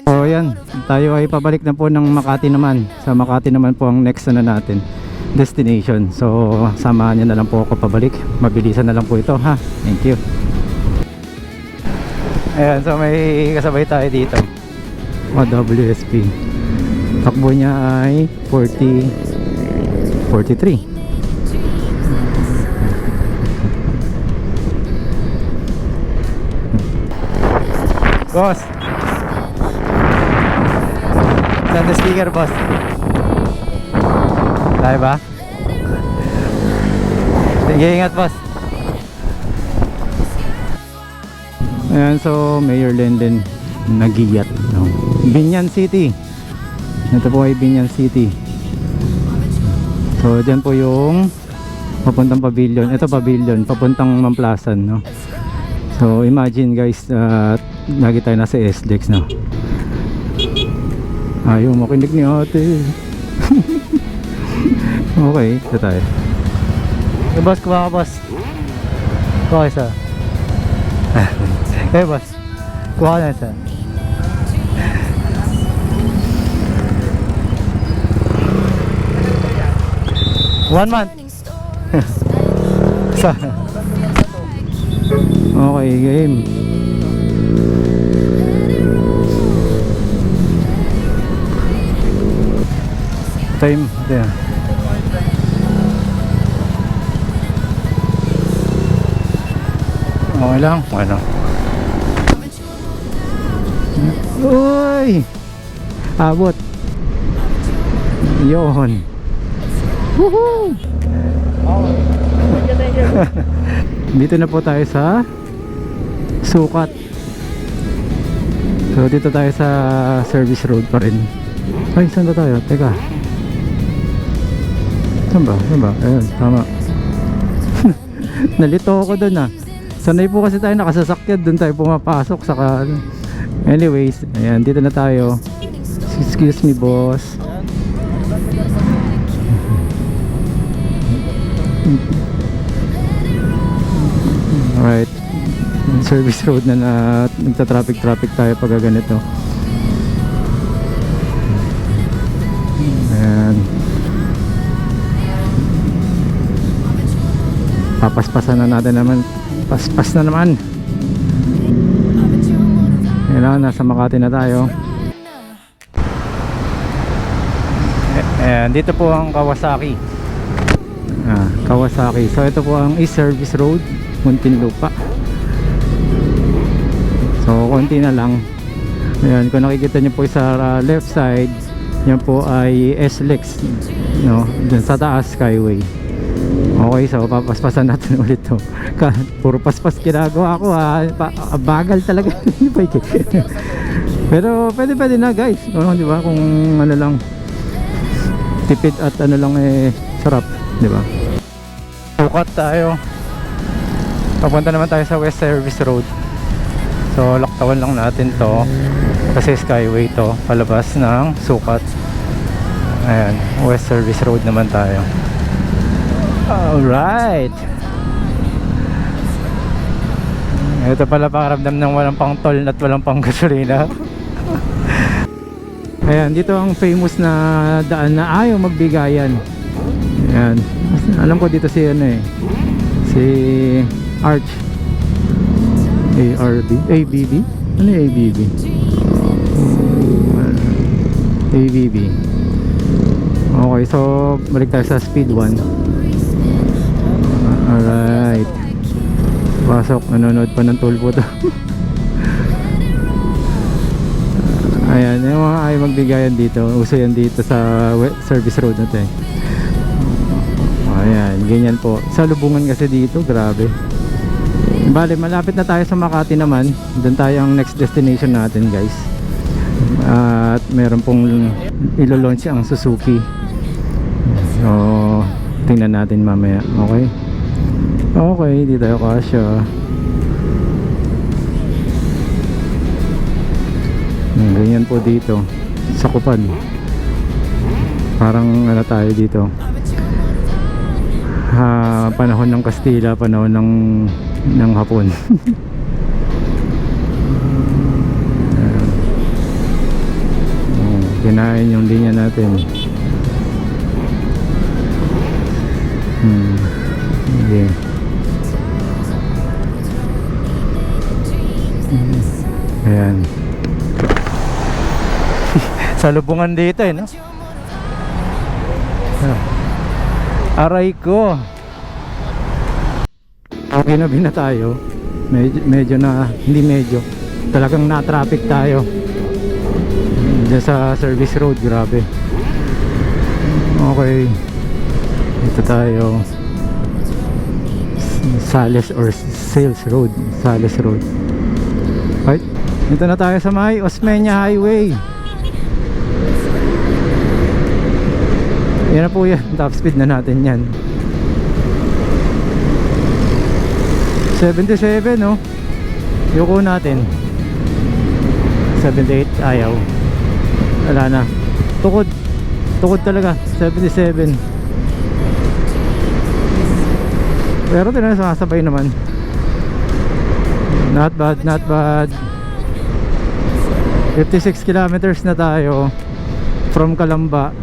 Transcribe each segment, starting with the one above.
So yan, tayo ay pabalik na po ng Makati naman. Sa Makati naman po ang next na natin destination. So samahan nyo na lang po ako pabalik. Mabilisan na lang po ito ha. Thank you. Ayan, so may kasabay tayo dito. WSP. Takbo niya ay 43. Boss, saan the speaker, boss? Tayo ba? Sige, ingat, boss. Ayan, so Mayor Lenlen nagiyat, no? Binyan City. Ito po ay Binyan City. So dyan po yung papuntang pavilion. Ito pavilion, papuntang Mamplasan, no? So imagine guys, lagi tayo nasa SLEX, no? Ayaw makinig ni ate. Okay, ito tayo. Eh boss, kuha ka boss. Kuha ka isa. Eh boss, kuha ka na isa. 1 month. Okay, game. Time, yeah. Okay lang, ano. Uy! Abot. Yun. Woohoo! Dito na po tayo sa Sukat. So dito tayo sa service road pa rin. Ay, saan na tayo? Teka. Saan ba? Saan ba? Ayun, tama. Nalito ako dun ah. Sanay po kasi tayo nakasasakyan. Dun tayo pumapasok. Saka anyways, ayan, dito na tayo. Excuse me, boss. Alright, service road na nagta-traffic tayo pag ganito. Ayan. Papaspasan na natin naman. Paspas na naman. Ayan, nasa Makati na tayo. Ayan, dito po ang Kawasaki. Kawasaki. So ito po ang East Service Road, Muntinlupa. So konti na lang. Ayan, kung nakikita nyo po sa left side, yan po ay SLEX, no? Dun sa taas, Skyway. Okay, so papaspasan natin ulit to. Puro paspas ginagawa ko ha. Bagal talaga. Pero pwede na guys, no? Di ba? Kung ano lang, tipid at ano lang eh, sarap, di ba? Sukat tayo. Papunta naman tayo sa West Service Road. So laktawan lang natin to kasi Skyway to, palabas ng Sukat. Ayan, West Service Road naman tayo. Alright. Ito pala pakiramdam ng walang pang toll at walang pang gasolina. Ayan, dito ang famous na daan na ayaw magbigayan. Ayan, alam ko dito si ano eh, si Arch. ABB? Ano yung ABB? ABB. Okay, so balik tayo sa speed 1. Alright. Pasok, nanonood pa ng tulpo to. Ayan, yung mga ayaw magbigayan dito. Uso yan dito sa service road natin. Ayan, ganyan po. Sa Lubungan kasi dito, grabe. Bale, malapit na tayo sa Makati naman. Doon tayo ang next destination natin guys. At meron pong ilo-launch ang Suzuki. So, tingnan natin mamaya. Okay? Okay, di tayo kasya. Ganyan po dito. Sakupan. Parang ano tayo dito. Panahon ng Kastila, panahon ng Hapon. Kinain yung linya natin. Okay. Ayan. Salubungan dito no? Aray ko. Okay na na tayo. Medyo na, hindi medyo. Talagang na-traffic tayo. Diyan sa service road, grabe. Okay. Dito tayo. Sales or Sales Road. Sales Road. Right? Dito na tayo sa may Osmeña Highway. Yan na po yan. Top speed na natin yan. 77 no? Yuko natin. 78 ayaw. Wala na. Tukod. Tukod talaga. 77. Pero sumasabay naman. Not bad, not bad. 56 kilometers na tayo from Calamba.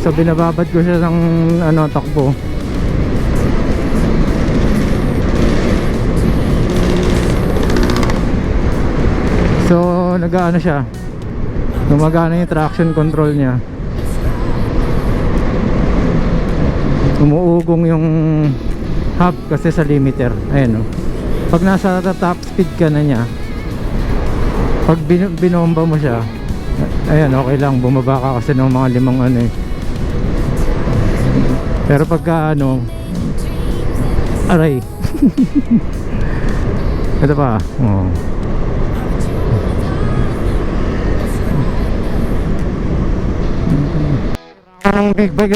So binababad ko siya ng takbo. So nag-ano siya, gumagana yung traction control niya. Umuugong yung hub kasi sa limiter. Ayan o. Pag nasa top speed ka na niya, pag binomba mo siya, ayan okay lang, bumaba ka kasi ng mga 5 eh. Pero pagka aray. Ito pa. Oh. Ang big bag.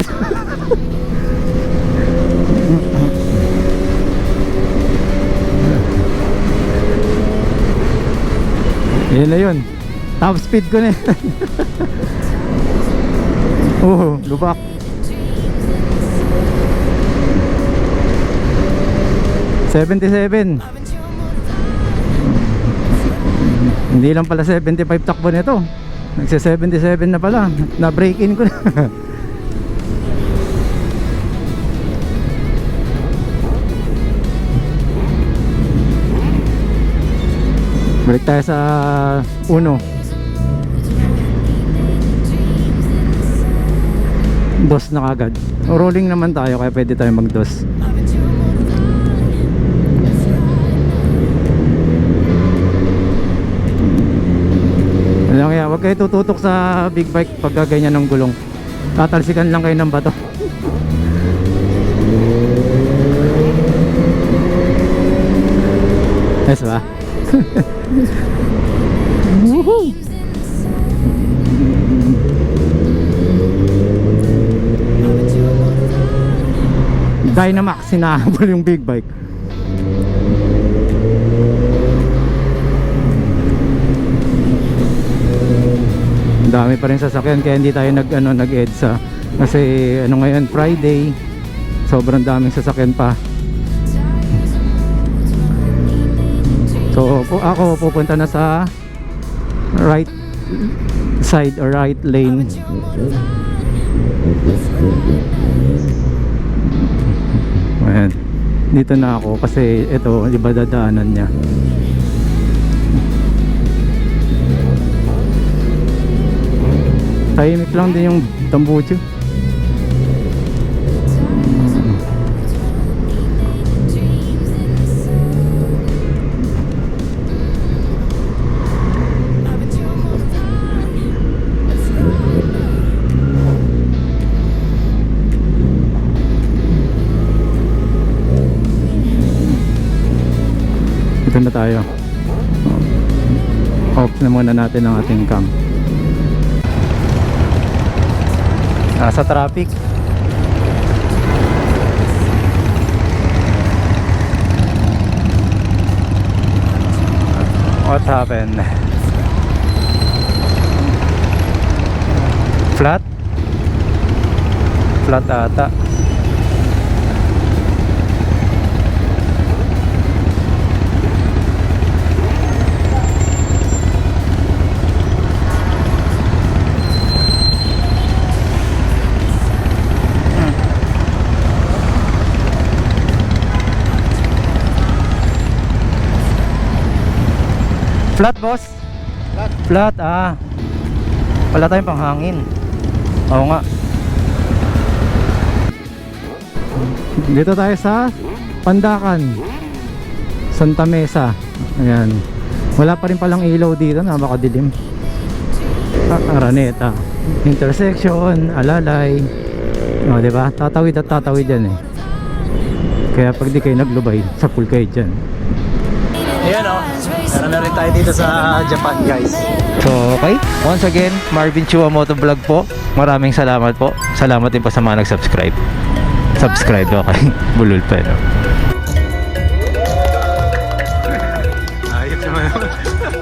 Yan na yun. Top speed ko na yan. Oh, lubak. $77. Hindi lang pala 75 takbo nito. Nagse-77 na pala. Na-break in ko na. Balik tayo sa uno. Dos na kagad. Rolling naman tayo kaya pwede tayo mag-dos. Kaya huwag kayo tututok sa big bike pag ganyan ng gulong. Tatalsikan lang kayo ng bato. Yes ba? Woohoo! Dynamax, sinahabol yung big bike. Dami pa rin sasakyan kaya hindi tayo nag-EDSA kasi ngayon Friday, sobrang daming sasakyan pa. So ako pupunta na sa right side or right lane. Ayan, dito na ako kasi ito iba dadaanan niya. Tahimik lang din yung Tambucho. Ito na tayo. Off na muna natin ang ating cam. Nasa traffic. What happened? Flat? Flat ata. Flat, boss? Flat, ah. Wala tayong panghangin. Oo nga. Dito tayo sa Pandakan, Santa Mesa. Ayan. Wala pa rin palang ilaw dito, napakadilim. Araneta, intersection, Alalay. O, diba? Tatawid at tatawid yan eh. Kaya pag di kayo naglubay, sa pool kayo dyan. Ayan o, meron na rin tayo dito sa Japan, guys. So, okay. Once again, Marvin Chua Motovlog po. Maraming salamat po. Salamat din po sa mga nag-subscribe. Subscribe, okay. Bulol pa, no? Ayos naman.